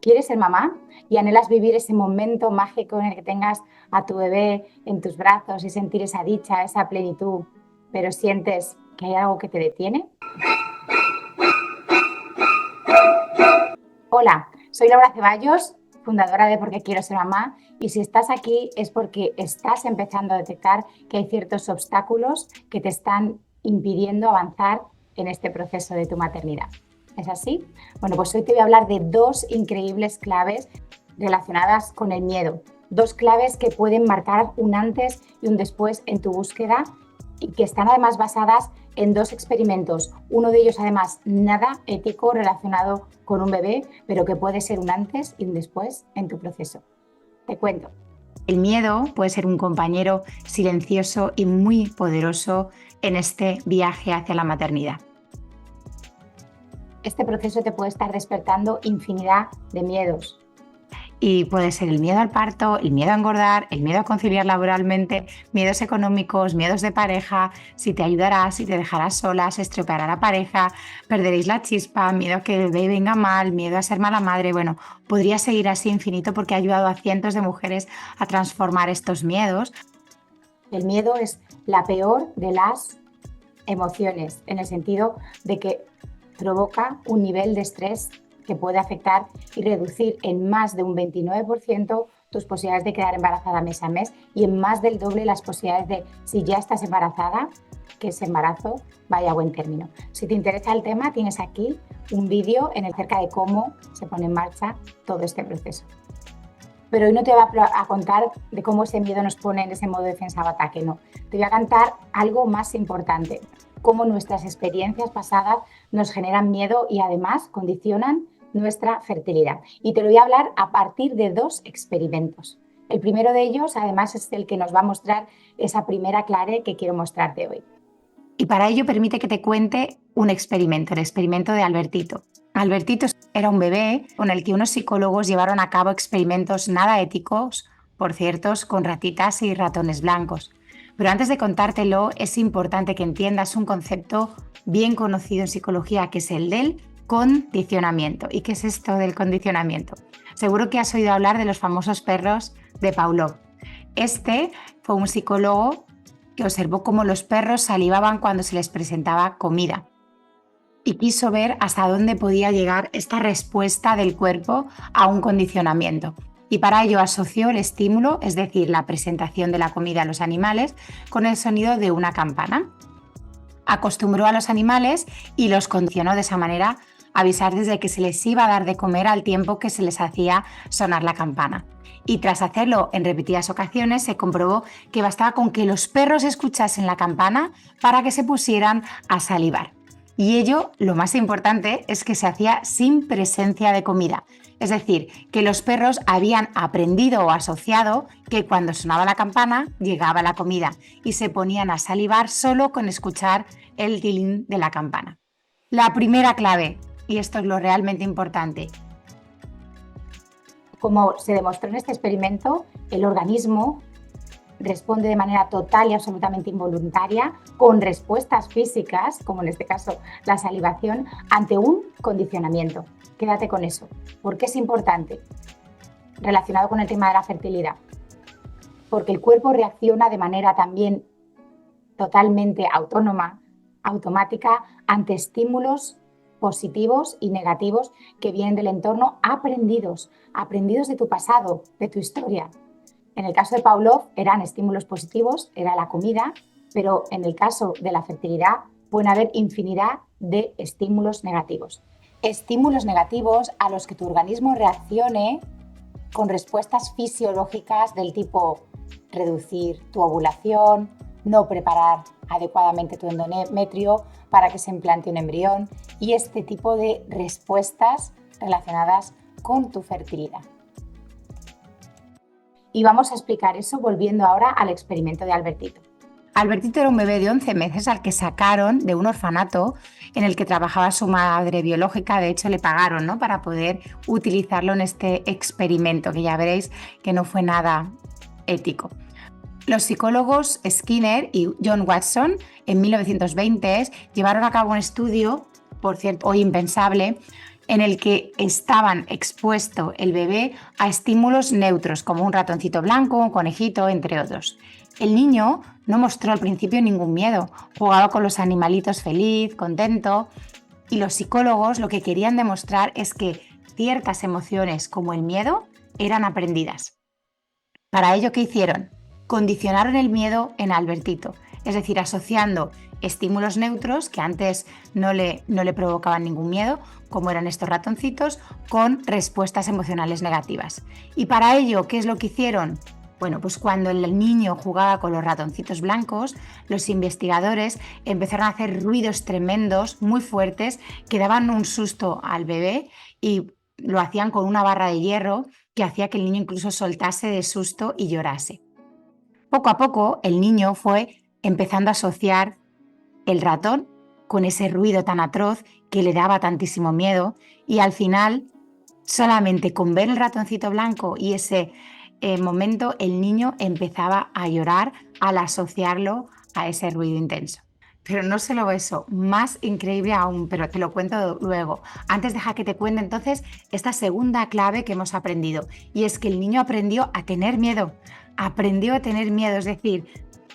¿Quieres ser mamá y anhelas vivir ese momento mágico en el que tengas a tu bebé en tus brazos y sentir esa dicha, esa plenitud, pero sientes que hay algo que te detiene? Hola, soy Laura Ceballos, fundadora de Porque Quiero Ser Mamá, y si estás aquí es porque estás empezando a detectar que hay ciertos obstáculos que te están impidiendo avanzar en este proceso de tu maternidad. ¿Es así? Bueno, pues hoy te voy a hablar de dos increíbles claves relacionadas con el miedo. Dos claves que pueden marcar un antes y un después en tu búsqueda y que están además basadas en dos experimentos. Uno de ellos además nada ético relacionado con un bebé, pero que puede ser un antes y un después en tu proceso. Te cuento. El miedo puede ser un compañero silencioso y muy poderoso en este viaje hacia la maternidad. Este proceso te puede estar despertando infinidad de miedos. Y puede ser el miedo al parto, el miedo a engordar, el miedo a conciliar laboralmente, miedos económicos, miedos de pareja, si te ayudarás, si te dejarás sola, se estropeará la pareja, perderéis la chispa, miedo a que el bebé venga mal, miedo a ser mala madre. Bueno, podría seguir así infinito porque ha ayudado a cientos de mujeres a transformar estos miedos. El miedo es la peor de las emociones, en el sentido de que provoca un nivel de estrés que puede afectar y reducir en más de un 29% tus posibilidades de quedar embarazada mes a mes y en más del doble las posibilidades de, si ya estás embarazada, que ese embarazo vaya a buen término. Si te interesa el tema, tienes aquí un vídeo acerca de cómo se pone en marcha todo este proceso. Pero hoy no te voy a contar de cómo ese miedo nos pone en ese modo de defensa o ataque, no. Te voy a contar algo más importante, cómo nuestras experiencias pasadas nos generan miedo y además condicionan nuestra fertilidad. Y te lo voy a hablar a partir de dos experimentos. El primero de ellos, además, es el que nos va a mostrar esa primera clave que quiero mostrarte hoy. Y para ello permite que te cuente un experimento, el experimento de Albertito. Albertito era un bebé con el que unos psicólogos llevaron a cabo experimentos nada éticos, por cierto, con ratitas y ratones blancos. Pero antes de contártelo, es importante que entiendas un concepto bien conocido en psicología, que es el del condicionamiento. ¿Y qué es esto del condicionamiento? Seguro que has oído hablar de los famosos perros de Pavlov. Este fue un psicólogo que observó cómo los perros salivaban cuando se les presentaba comida y quiso ver hasta dónde podía llegar esta respuesta del cuerpo a un condicionamiento. Y para ello asoció el estímulo, es decir, la presentación de la comida a los animales, con el sonido de una campana. Acostumbró a los animales y los condicionó de esa manera a avisar desde que se les iba a dar de comer al tiempo que se les hacía sonar la campana. Y tras hacerlo en repetidas ocasiones, se comprobó que bastaba con que los perros escuchasen la campana para que se pusieran a salivar. Y ello, lo más importante, es que se hacía sin presencia de comida. Es decir, que los perros habían aprendido o asociado que cuando sonaba la campana llegaba la comida y se ponían a salivar solo con escuchar el tilín de la campana. La primera clave, y esto es lo realmente importante, como se demostró en este experimento, el organismo responde de manera total y absolutamente involuntaria, con respuestas físicas, como en este caso la salivación, ante un condicionamiento. Quédate con eso. ¿Por qué es importante? Relacionado con el tema de la fertilidad. Porque el cuerpo reacciona de manera también totalmente autónoma, automática, ante estímulos positivos y negativos que vienen del entorno, aprendidos de tu pasado, de tu historia. En el caso de Pavlov eran estímulos positivos, era la comida, pero en el caso de la fertilidad pueden haber infinidad de estímulos negativos. Estímulos negativos a los que tu organismo reaccione con respuestas fisiológicas del tipo reducir tu ovulación, no preparar adecuadamente tu endometrio para que se implante un embrión y este tipo de respuestas relacionadas con tu fertilidad. Y vamos a explicar eso volviendo ahora al experimento de Albertito. Albertito era un bebé de 11 meses al que sacaron de un orfanato en el que trabajaba su madre biológica. De hecho, le pagaron, ¿no?, para poder utilizarlo en este experimento, que ya veréis que no fue nada ético. Los psicólogos Skinner y John Watson en 1920 llevaron a cabo un estudio, por cierto, hoy impensable, en el que estaban expuesto el bebé a estímulos neutros, como un ratoncito blanco, un conejito, entre otros. El niño no mostró al principio ningún miedo, jugaba con los animalitos feliz, contento, y los psicólogos lo que querían demostrar es que ciertas emociones, como el miedo, eran aprendidas. Para ello, ¿qué hicieron? Condicionaron el miedo en Albertito, es decir, asociando estímulos neutros que antes no le provocaban ningún miedo, como eran estos ratoncitos, con respuestas emocionales negativas. Y para ello, ¿qué es lo que hicieron? Bueno, pues cuando el niño jugaba con los ratoncitos blancos, los investigadores empezaron a hacer ruidos tremendos, muy fuertes, que daban un susto al bebé y lo hacían con una barra de hierro que hacía que el niño incluso soltase de susto y llorase. Poco a poco el niño fue empezando a asociar el ratón con ese ruido tan atroz que le daba tantísimo miedo y al final solamente con ver el ratoncito blanco y ese momento el niño empezaba a llorar al asociarlo a ese ruido intenso. Pero no solo eso, más increíble aún, pero te lo cuento luego. Antes deja que te cuente entonces esta segunda clave que hemos aprendido y es que el niño aprendió a tener miedo, es decir,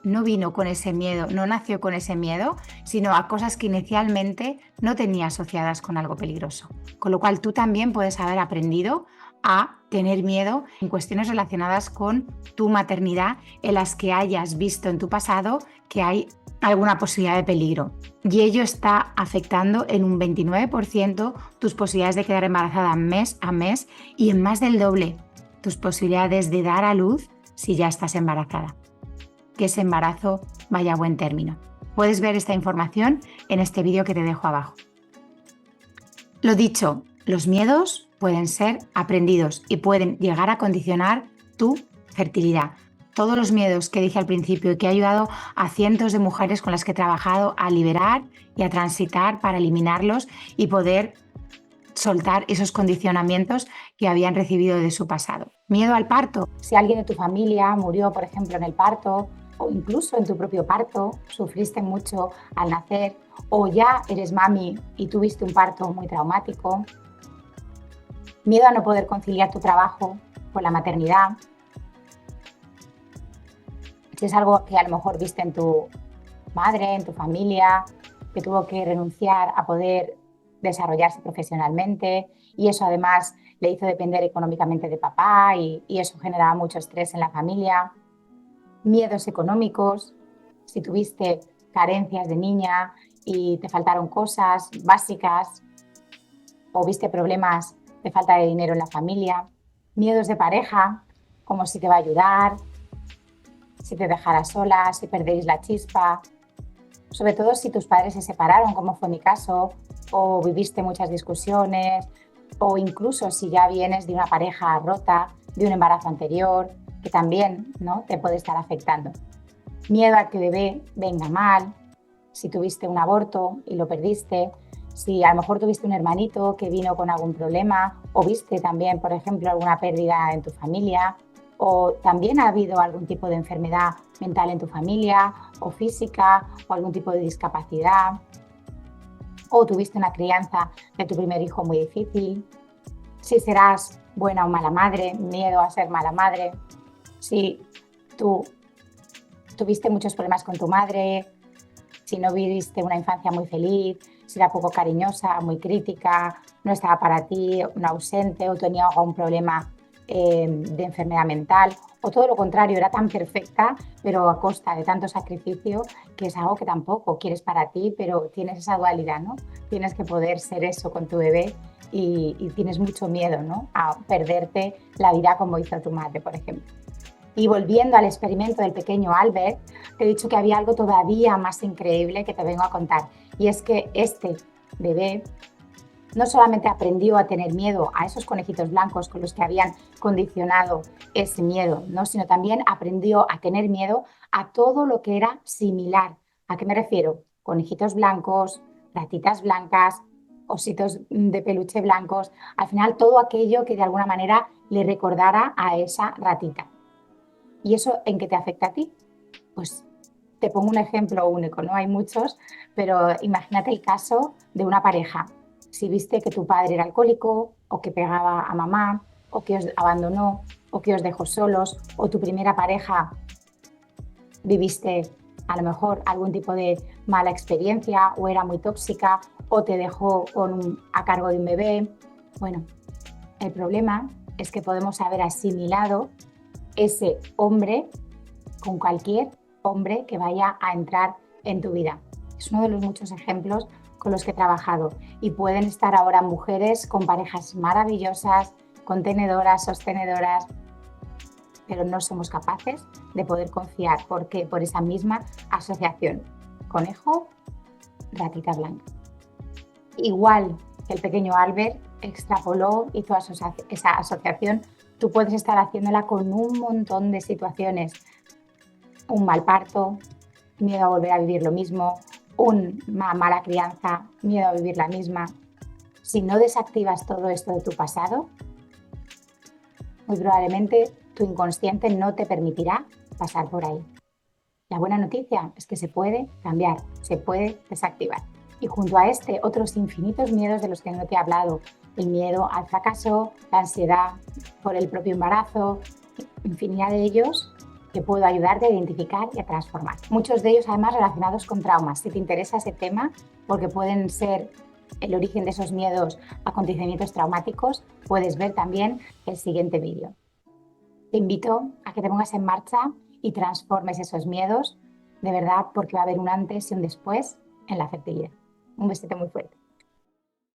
no vino con ese miedo, no nació con ese miedo, sino a cosas que inicialmente no tenía asociadas con algo peligroso. Con lo cual tú también puedes haber aprendido a tener miedo en cuestiones relacionadas con tu maternidad en las que hayas visto en tu pasado que hay alguna posibilidad de peligro. Y ello está afectando en un 29% tus posibilidades de quedar embarazada mes a mes y en más del doble tus posibilidades de dar a luz si ya estás embarazada. Que ese embarazo vaya a buen término. Puedes ver esta información en este vídeo que te dejo abajo. Lo dicho, los miedos pueden ser aprendidos y pueden llegar a condicionar tu fertilidad. Todos los miedos que dije al principio y que he ayudado a cientos de mujeres con las que he trabajado a liberar y a transitar para eliminarlos y poder soltar esos condicionamientos que habían recibido de su pasado. Miedo al parto. Si alguien de tu familia murió, por ejemplo, en el parto, o incluso en tu propio parto, sufriste mucho al nacer, o ya eres mami y tuviste un parto muy traumático. Miedo a no poder conciliar tu trabajo con la maternidad. Si es algo que a lo mejor viste en tu madre, en tu familia, que tuvo que renunciar a poder desarrollarse profesionalmente y eso además le hizo depender económicamente de papá y eso generaba mucho estrés en la familia. Miedos económicos, si tuviste carencias de niña y te faltaron cosas básicas o viste problemas de falta de dinero en la familia. Miedos de pareja, como si te va a ayudar, si te dejara sola, si perdéis la chispa, sobre todo si tus padres se separaron, como fue mi caso, o viviste muchas discusiones, o incluso si ya vienes de una pareja rota, de un embarazo anterior, que también, ¿no?, te puede estar afectando. Miedo a que bebé venga mal, si tuviste un aborto y lo perdiste, si a lo mejor tuviste un hermanito que vino con algún problema, o viste también, por ejemplo, alguna pérdida en tu familia, o también ha habido algún tipo de enfermedad mental en tu familia, o física, o algún tipo de discapacidad, o tuviste una crianza de tu primer hijo muy difícil, si serás buena o mala madre, miedo a ser mala madre, si tú tuviste muchos problemas con tu madre, si no viviste una infancia muy feliz, si era poco cariñosa, muy crítica, no estaba para ti, un ausente o tenía algún problema de enfermedad mental, o todo lo contrario, era tan perfecta, pero a costa de tanto sacrificio, que es algo que tampoco quieres para ti, pero tienes esa dualidad, ¿no? Tienes que poder ser eso con tu bebé y tienes mucho miedo, ¿no?, a perderte la vida como hizo tu madre, por ejemplo. Y volviendo al experimento del pequeño Albert, te he dicho que había algo todavía más increíble que te vengo a contar, y es que este bebé no solamente aprendió a tener miedo a esos conejitos blancos con los que habían condicionado ese miedo, ¿no?, sino también aprendió a tener miedo a todo lo que era similar. ¿A qué me refiero? Conejitos blancos, ratitas blancas, ositos de peluche blancos, al final todo aquello que de alguna manera le recordara a esa ratita. ¿Y eso en qué te afecta a ti? Pues te pongo un ejemplo único, no hay muchos, pero imagínate el caso de una pareja. si viste que tu padre era alcohólico o que pegaba a mamá o que os abandonó o que os dejó solos o tu primera pareja viviste a lo mejor algún tipo de mala experiencia o era muy tóxica o te dejó a cargo de un bebé. Bueno, el problema es que podemos haber asimilado ese hombre con cualquier hombre que vaya a entrar en tu vida. Es uno de los muchos ejemplos con los que he trabajado y pueden estar ahora mujeres con parejas maravillosas, contenedoras, sostenedoras, pero no somos capaces de poder confiar. ¿Por qué? Por esa misma asociación. Conejo, ratita blanca. Igual que el pequeño Albert extrapoló, hizo esa asociación, tú puedes estar haciéndola con un montón de situaciones. Un mal parto, miedo a volver a vivir lo mismo, una mala crianza, miedo a vivir la misma. Si no desactivas todo esto de tu pasado, muy probablemente tu inconsciente no te permitirá pasar por ahí. La buena noticia es que se puede cambiar, se puede desactivar. Y junto a otros infinitos miedos de los que no te he hablado. El miedo al fracaso, la ansiedad por el propio embarazo, infinidad de ellos que puedo ayudarte a identificar y a transformar. Muchos de ellos además relacionados con traumas. Si te interesa ese tema, porque pueden ser el origen de esos miedos, acontecimientos traumáticos, puedes ver también el siguiente vídeo. Te invito a que te pongas en marcha y transformes esos miedos, de verdad, porque va a haber un antes y un después en la fertilidad. Un besito muy fuerte.